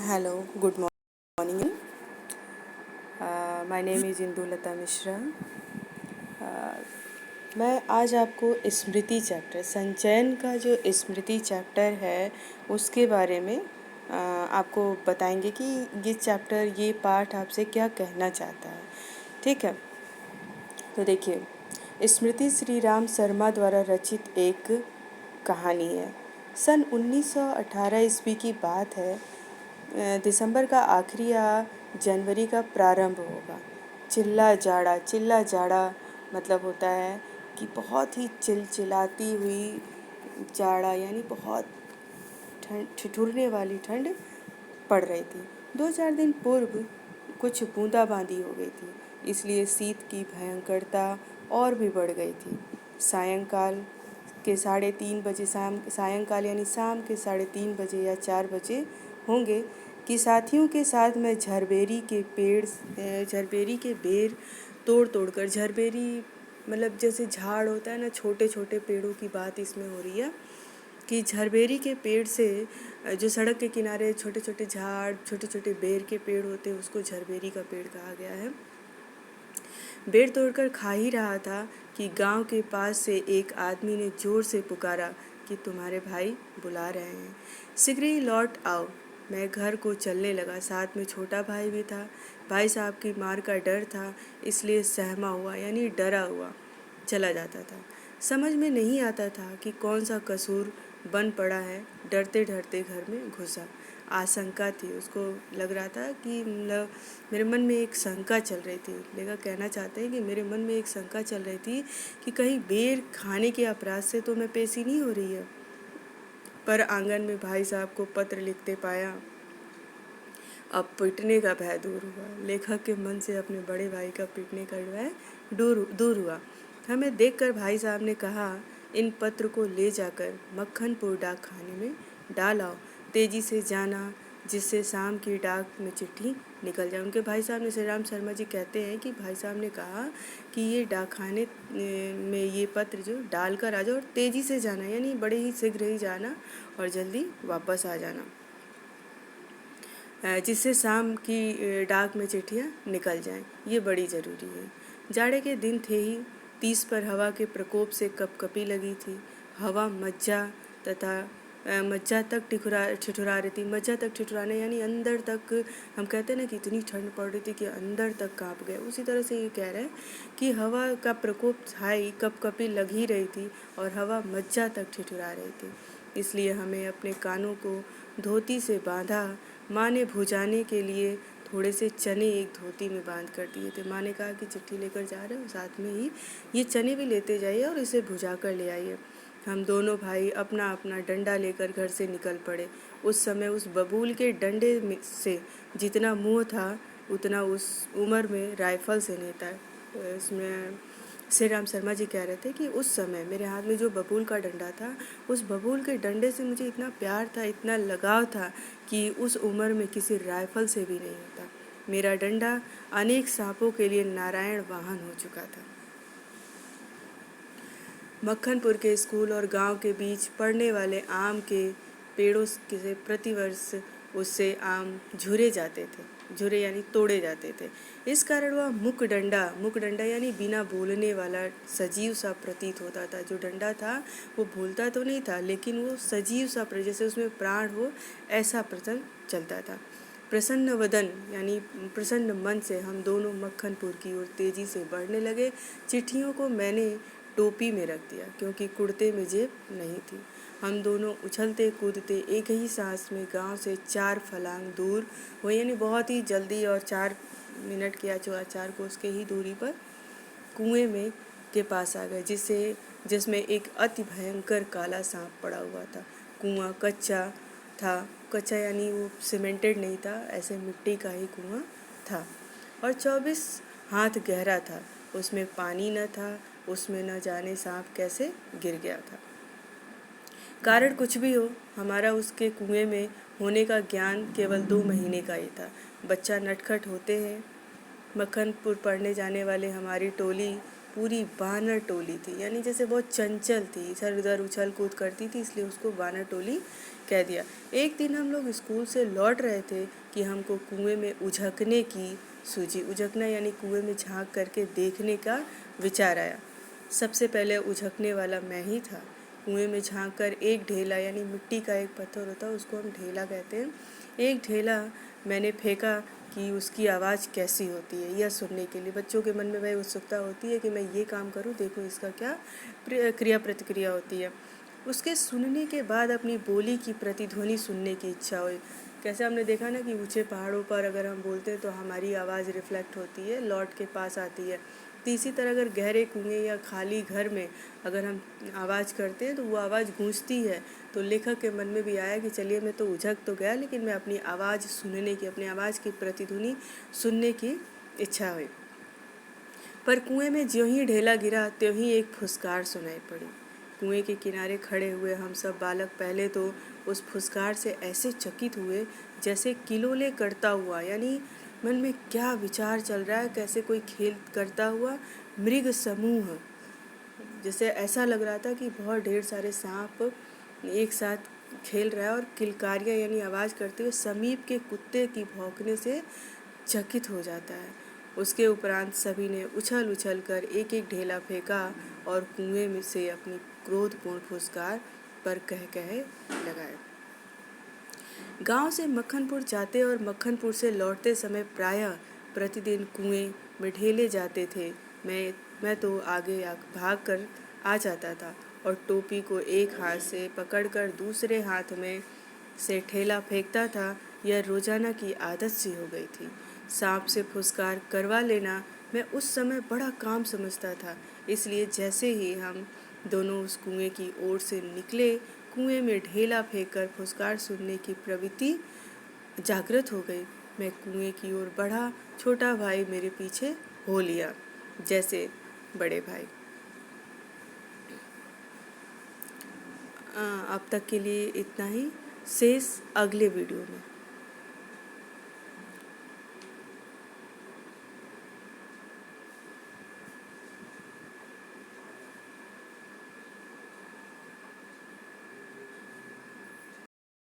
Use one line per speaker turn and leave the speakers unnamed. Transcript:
Hello, good morning. My name is Indulata Mishra. मैं आज आपको स्मृति चैप्टर संचयन का जो स्मृति चैप्टर है उसके बारे में आपको बताएंगे कि ये चैप्टर ये पाठ आपसे क्या कहना चाहता है। ठीक है, तो देखिए, स्मृति श्री राम शर्मा द्वारा रचित एक कहानी है। सन 1918 ईस्वी की बात है। दिसंबर का आखिरी या जनवरी का प्रारंभ होगा। चिल्ला जाड़ा मतलब होता है कि बहुत ही चिलचिलाती हुई जाड़ा, यानी बहुत ठंड, ठिठुरने वाली ठंड पड़ रही थी। 2-4 दिन पूर्व कुछ बूंदाबांदी हो गई थी, इसलिए शीत की भयंकरता और भी बढ़ गई थी। सायंकाल के 3:30 बजे सायंकाल यानी शाम के 3:30 बजे या 4 बजे होंगे कि साथियों के साथ मैं झरबेरी के बेर तोड़ तोड़ कर, झरबेरी मतलब जैसे झाड़ होता है ना, छोटे छोटे पेड़ों की बात इसमें हो रही है कि झरबेरी के पेड़ से, जो सड़क के किनारे छोटे छोटे झाड़, छोटे छोटे बेर के पेड़ होते हैं, उसको झरबेरी का पेड़ कहा गया है। बेर तोड़कर खा ही रहा था कि गांव के पास से एक आदमी ने जोर से पुकारा कि तुम्हारे भाई बुला रहे हैं, शीघ्र ही लौट आओ। मैं घर को चलने लगा, साथ में छोटा भाई भी था। भाई साहब की मार का डर था, इसलिए सहमा हुआ यानी डरा हुआ चला जाता था। समझ में नहीं आता था कि कौन सा कसूर बन पड़ा है। डरते डरते घर में घुसा। आशंका थी, उसको लग रहा था कि मतलब मेरे मन में एक शंका चल रही थी। लेखक कहना चाहते हैं कि मेरे मन में एक शंका चल रही थी कि कहीं बेर खाने के अपराध से तो मैं पेशी नहीं हो रही है। पर आंगन में भाई साहब को पत्र लिखते पाया। अब पिटने का भय दूर हुआ। लेखक के मन से अपने बड़े भाई का पिटने का भय दूर हुआ। हमें देखकर भाई साहब ने कहा, इन पत्र को ले जाकर मक्खनपुर डाक खाने में डाल आओ। तेजी से जाना, जिससे शाम की डाक में चिट्ठी निकल जाए। उनके भाई साहब ने, श्री राम शर्मा जी कहते हैं कि भाई साहब ने कहा कि ये डाक खाने में ये पत्र जो डाल कर आ जाओ, और तेज़ी से जाना यानी बड़े ही शीघ्र ही जाना और जल्दी वापस आ जाना, जिससे शाम की डाक में चिट्ठियाँ निकल जाएं। ये बड़ी ज़रूरी है। जाड़े के दिन थे ही 30 पर हवा के प्रकोप से कपकपी लगी थी। हवा मज्जा तक ठिठुरा रही थी। मज्जा तक ठिठुराना यानी अंदर तक, हम कहते हैं ना कि इतनी ठंड पड़ रही थी कि अंदर तक काँप गए। उसी तरह से ये कह रहे हैं कि हवा का प्रकोप था ही, कपकपी लग ही रही थी और हवा मज्जा तक ठिठुरा रही थी। इसलिए हमें अपने कानों को धोती से बांधा। माँ ने भुजाने के लिए थोड़े से चने एक धोती में बांध कर दिए थे। माँ ने कहा कि चिट्ठी लेकर जा रहे हो, साथ में ही ये चने भी लेते जाइए और इसे भुजा कर ले आइए। हम दोनों भाई अपना अपना डंडा लेकर घर से निकल पड़े। उस समय उस बबूल के डंडे से जितना मुँह था उतना उस उम्र में राइफल से नहीं था। इसमें श्री राम शर्मा जी कह रहे थे कि उस समय मेरे हाथ में जो बबूल का डंडा था, उस बबूल के डंडे से मुझे इतना प्यार था, इतना लगाव था कि उस उम्र में किसी राइफल से भी नहीं होता। मेरा डंडा अनेक सांपों के लिए नारायण वाहन हो चुका था। मक्खनपुर के स्कूल और गांव के बीच पड़ने वाले आम के पेड़ों से प्रतिवर्ष उससे आम झुरे जाते थे। झुरे यानी तोड़े जाते थे। इस कारण वह मुक डंडा यानी बिना बोलने वाला सजीव सा प्रतीत होता था। जो डंडा था वो बोलता तो नहीं था, लेकिन वो सजीव सा, जैसे उसमें प्राण हो, ऐसा प्रसन्न चलता था। प्रसन्न वदन यानी प्रसन्न मन से हम दोनों मक्खनपुर की ओर तेजी से बढ़ने लगे। चिट्ठियों को मैंने टोपी में रख दिया, क्योंकि कुर्ते में जेब नहीं थी। हम दोनों उछलते कूदते एक ही सांस में गांव से 4 फलांग दूर हो, यानी बहुत ही जल्दी, और 4 मिनट के या 4 कोस के ही दूरी पर कुएं में के पास आ गए, जिसमें एक अति भयंकर काला सांप पड़ा हुआ था। कुआं कच्चा यानी वो सीमेंटेड नहीं था, ऐसे मिट्टी का ही कुआं था और 24 हाथ गहरा था। उसमें पानी न था। उसमें न जाने सांप कैसे गिर गया था। कारण कुछ भी हो, हमारा उसके कुएं में होने का ज्ञान केवल 2 महीने का ही था। बच्चा नटखट होते हैं। मक्खनपुर पढ़ने जाने वाले हमारी टोली पूरी बानर टोली थी, यानी जैसे बहुत चंचल थी, इधर उधर उछल कूद करती थी, इसलिए उसको बानर टोली कह दिया। एक दिन हम लोग स्कूल से लौट रहे थे कि हमको कुएं में उझकने की सूझी। उझकना यानी कुएं में झांक करके देखने का विचार आया। सबसे पहले उझकने वाला मैं ही था। कुएं में झांक कर एक ढेला यानी मिट्टी का एक पत्थर होता है, उसको हम ढेला कहते हैं, एक ढेला मैंने फेंका कि उसकी आवाज़ कैसी होती है यह सुनने के लिए। बच्चों के मन में वह उत्सुकता होती है कि मैं ये काम करूं, देखो इसका क्या क्रिया प्रतिक्रिया होती है। उसके सुनने के बाद अपनी बोली की प्रतिध्वनि सुनने की इच्छा हुई। कैसे हमने देखा ना कि ऊंचे पहाड़ों पर अगर हम बोलते हैं तो हमारी आवाज़ रिफ्लेक्ट होती है, लौट के पास आती है। तो इसी तरह अगर गहरे कुएं या खाली घर में अगर हम आवाज़ करते हैं तो वो आवाज़ गूंजती है। तो लेखक के मन में भी आया कि चलिए मैं तो उझक तो गया, लेकिन मैं अपनी आवाज़ सुनने की, अपनी आवाज़ की प्रतिध्वनि सुनने की इच्छा हुई। पर कुएं में ज्यों ही ढेला गिरा त्यों ही एक फुसकार सुनाई पड़ी। कुएं के किनारे खड़े हुए हम सब बालक पहले तो उस फुसकार से ऐसे चकित हुए जैसे किलोले करता हुआ, यानी मन में क्या विचार चल रहा है, कैसे कोई खेल करता हुआ मृग समूह, जैसे ऐसा लग रहा था कि बहुत ढेर सारे सांप एक साथ खेल रहा है और किलकारियाँ यानी आवाज़ करते हुए समीप के कुत्ते की भौंकने से चकित हो जाता है। उसके उपरांत सभी ने उछल उछल कर एक एक ढेला फेंका और कुएं में से अपनी क्रोधपूर्ण फुसकार पर कह लगाए। गांव से मक्खनपुर जाते और मक्खनपुर से लौटते समय प्रायः प्रतिदिन कुएं में ढेले जाते थे। मैं तो आगे भाग कर आ जाता था और टोपी को एक हाथ से पकड़कर दूसरे हाथ में से ठेला फेंकता था। यह रोजाना की आदत सी हो गई थी। सांप से फुसकार करवा लेना मैं उस समय बड़ा काम समझता था। इसलिए जैसे ही हम दोनों उस कुएं की ओर से निकले, कुएं में ढेला फेंककर फुसकार सुनने की प्रवृत्ति जागृत हो गई। मैं कुएं की ओर बढ़ा, छोटा भाई मेरे पीछे हो लिया जैसे बड़े भाई। अब तक के लिए इतना ही, शेष अगले वीडियो में।